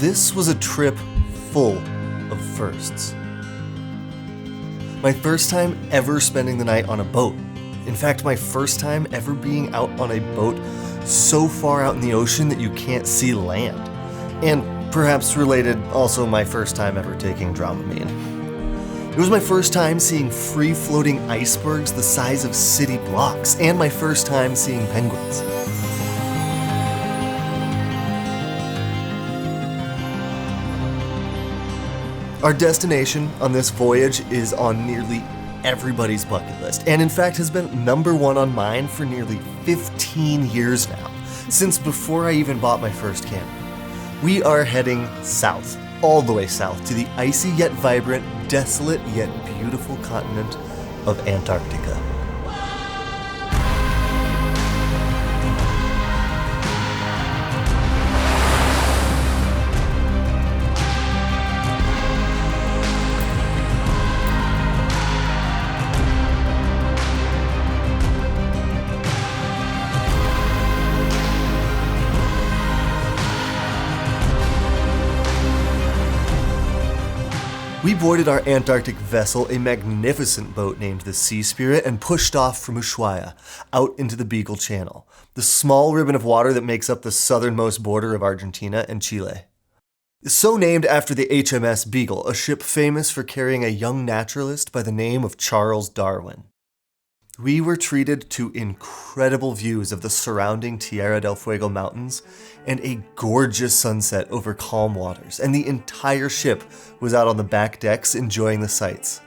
This was a trip full of firsts. My first time ever spending the night on a boat. In fact, my first time ever being out on a boat so far out in the ocean that you can't see land. And perhaps related, also my first time ever taking Dramamine. It was my first time seeing free-floating icebergs the size of city blocks, and my first time seeing penguins. Our destination on this voyage is on nearly everybody's bucket list, and in fact has been #1 on mine for nearly 15 years now, since before I even bought my first camper. We are heading south, all the way south, to the icy yet vibrant, desolate yet beautiful continent of Antarctica. We boarded our Antarctic vessel, a magnificent boat named the Sea Spirit, and pushed off from Ushuaia, out into the Beagle Channel, the small ribbon of water that makes up the southernmost border of Argentina and Chile. So named after the HMS Beagle, a ship famous for carrying a young naturalist by the name of Charles Darwin. We were treated to incredible views of the surrounding Tierra del Fuego mountains and a gorgeous sunset over calm waters, and the entire ship was out on the back decks enjoying the sights.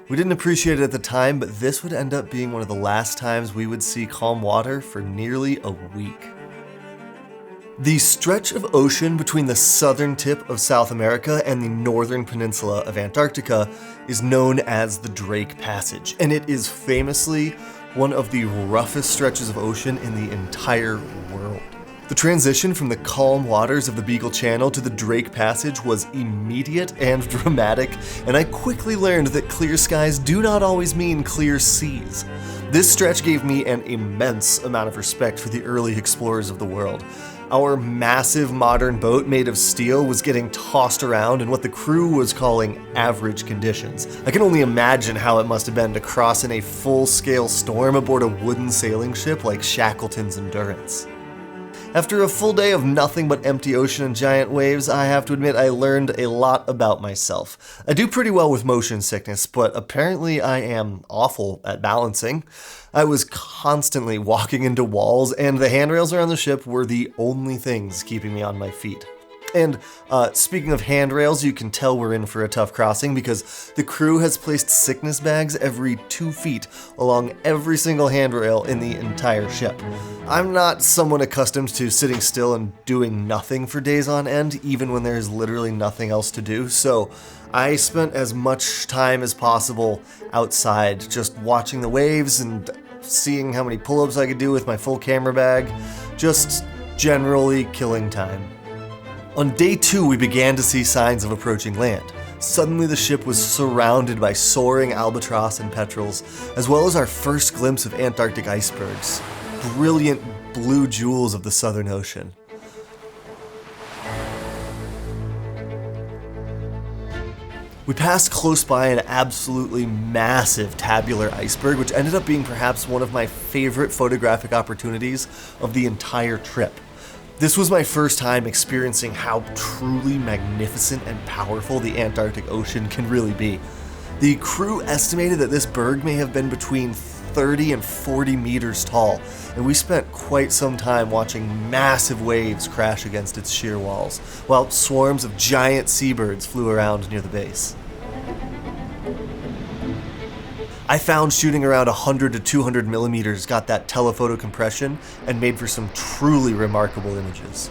We didn't appreciate it at the time, but this would end up being one of the last times we would see calm water for nearly a week. The stretch of ocean between the southern tip of South America and the northern peninsula of Antarctica is known as the Drake Passage, and it is famously one of the roughest stretches of ocean in the entire world. The transition from the calm waters of the Beagle Channel to the Drake Passage was immediate and dramatic, and I quickly learned that clear skies do not always mean clear seas. This stretch gave me an immense amount of respect for the early explorers of the world. Our massive modern boat made of steel was getting tossed around in what the crew was calling average conditions. I can only imagine how it must have been to cross in a full-scale storm aboard a wooden sailing ship like Shackleton's Endurance. After a full day of nothing but empty ocean and giant waves, I have to admit I learned a lot about myself. I do pretty well with motion sickness, but apparently I am awful at balancing. I was constantly walking into walls, and the handrails around the ship were the only things keeping me on my feet. And speaking of handrails, you can tell we're in for a tough crossing because the crew has placed sickness bags every 2 feet along every single handrail in the entire ship. I'm not someone accustomed to sitting still and doing nothing for days on end, even when there's literally nothing else to do, so I spent as much time as possible outside just watching the waves and seeing how many pull-ups I could do with my full camera bag, just generally killing time. On day 2, we began to see signs of approaching land. Suddenly the ship was surrounded by soaring albatross and petrels, as well as our first glimpse of Antarctic icebergs, brilliant blue jewels of the Southern Ocean. We passed close by an absolutely massive tabular iceberg, which ended up being perhaps one of my favorite photographic opportunities of the entire trip. This was my first time experiencing how truly magnificent and powerful the Antarctic Ocean can really be. The crew estimated that this berg may have been between 30 and 40 meters tall, and we spent quite some time watching massive waves crash against its sheer walls, while swarms of giant seabirds flew around near the base. I found shooting around 100 to 200 millimeters got that telephoto compression and made for some truly remarkable images.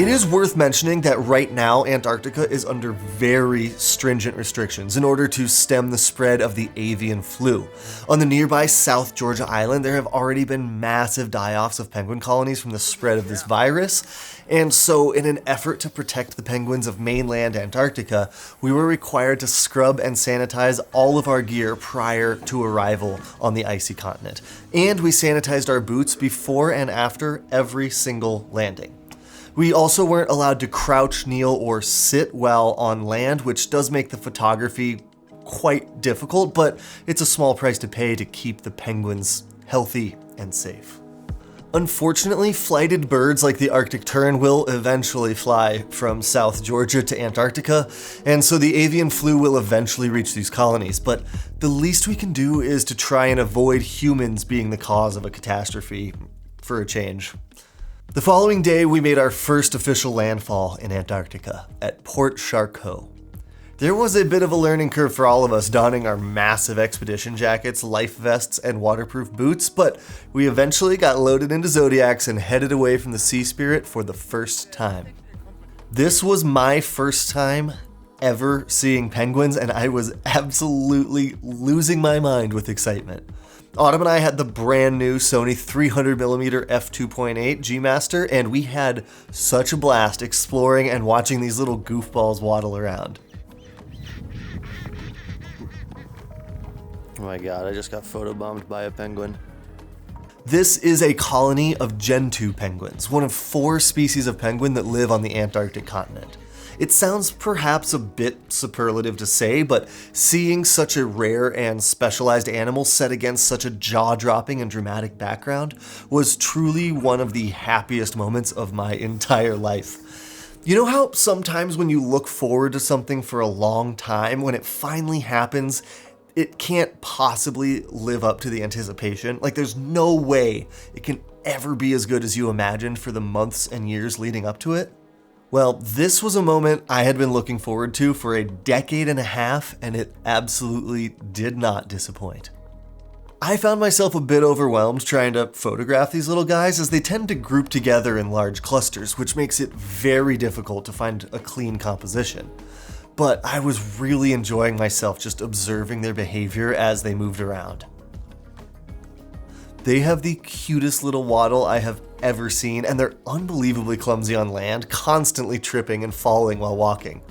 It is worth mentioning that right now Antarctica is under very stringent restrictions in order to stem the spread of the avian flu. On the nearby South Georgia Island, there have already been massive die-offs of penguin colonies from the spread of this virus, and so in an effort to protect the penguins of mainland Antarctica, we were required to scrub and sanitize all of our gear prior to arrival on the icy continent. And we sanitized our boots before and after every single landing. We also weren't allowed to crouch, kneel, or sit while on land, which does make the photography quite difficult, but it's a small price to pay to keep the penguins healthy and safe. Unfortunately, flighted birds like the Arctic tern will eventually fly from South Georgia to Antarctica, and so the avian flu will eventually reach these colonies, but the least we can do is to try and avoid humans being the cause of a catastrophe, for a change. The following day, we made our first official landfall in Antarctica, at Port Charcot. There was a bit of a learning curve for all of us donning our massive expedition jackets, life vests, and waterproof boots, but we eventually got loaded into Zodiacs and headed away from the Sea Spirit for the first time. This was my first time ever seeing penguins, and I was absolutely losing my mind with excitement. Autumn and I had the brand new Sony 300mm f2.8 G Master, and we had such a blast exploring and watching these little goofballs waddle around. Oh my god, I just got photobombed by a penguin. This is a colony of gentoo penguins, one of 4 species of penguin that live on the Antarctic continent. It sounds perhaps a bit superlative to say, but seeing such a rare and specialized animal set against such a jaw-dropping and dramatic background was truly one of the happiest moments of my entire life. You know how sometimes when you look forward to something for a long time, when it finally happens, it can't possibly live up to the anticipation? Like, there's no way it can ever be as good as you imagined for the months and years leading up to it? Well, this was a moment I had been looking forward to for a decade and a half, and it absolutely did not disappoint. I found myself a bit overwhelmed trying to photograph these little guys, as they tend to group together in large clusters, which makes it very difficult to find a clean composition. But I was really enjoying myself just observing their behavior as they moved around. They have the cutest little waddle I have ever seen, and they're unbelievably clumsy on land, constantly tripping and falling while walking.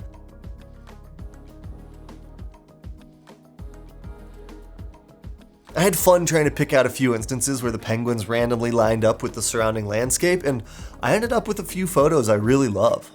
I had fun trying to pick out a few instances where the penguins randomly lined up with the surrounding landscape, and I ended up with a few photos I really love.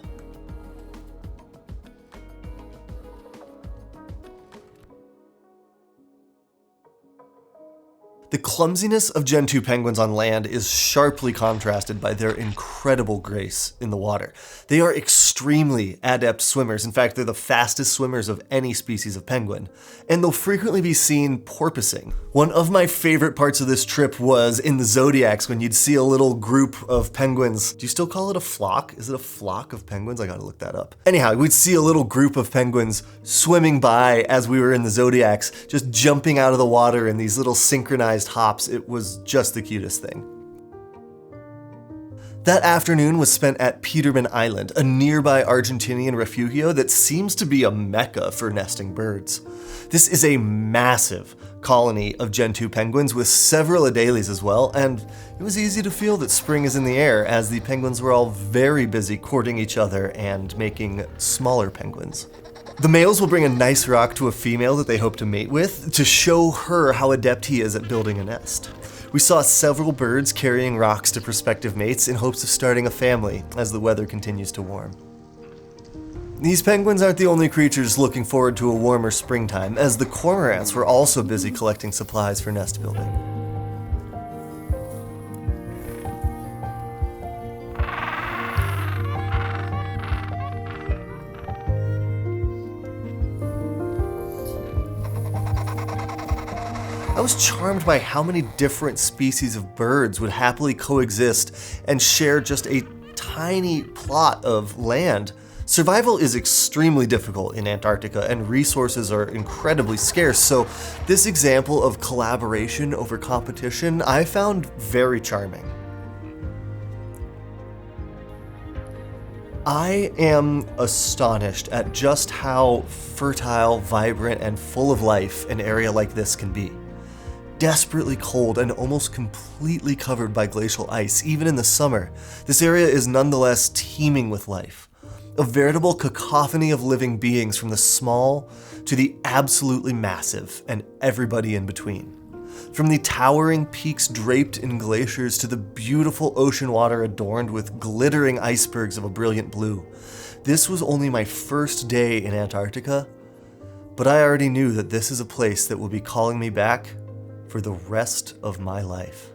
The clumsiness of gentoo penguins on land is sharply contrasted by their incredible grace in the water. They are extremely adept swimmers. In fact, they're the fastest swimmers of any species of penguin. And they'll frequently be seen porpoising. One of my favorite parts of this trip was in the Zodiacs, when you'd see a little group of penguins. Do you still call it a flock? Is it a flock of penguins? I gotta look that up. Anyhow, we'd see a little group of penguins swimming by as we were in the Zodiacs, just jumping out of the water in these little synchronized hops. It was just the cutest thing. That afternoon was spent at Petermann Island, a nearby Argentinian refugio that seems to be a mecca for nesting birds. This is a massive colony of gentoo penguins with several adelies as well, and it was easy to feel that spring is in the air, as the penguins were all very busy courting each other and making smaller penguins. The males will bring a nice rock to a female that they hope to mate with to show her how adept he is at building a nest. We saw several birds carrying rocks to prospective mates in hopes of starting a family as the weather continues to warm. These penguins aren't the only creatures looking forward to a warmer springtime, as the cormorants were also busy collecting supplies for nest building. I was charmed by how many different species of birds would happily coexist and share just a tiny plot of land. Survival is extremely difficult in Antarctica, and resources are incredibly scarce, so this example of collaboration over competition I found very charming. I am astonished at just how fertile, vibrant, and full of life an area like this can be. Desperately cold and almost completely covered by glacial ice, even in the summer, this area is nonetheless teeming with life. A veritable cacophony of living beings from the small to the absolutely massive and everybody in between. From the towering peaks draped in glaciers to the beautiful ocean water adorned with glittering icebergs of a brilliant blue. This was only my first day in Antarctica, but I already knew that this is a place that will be calling me back for the rest of my life.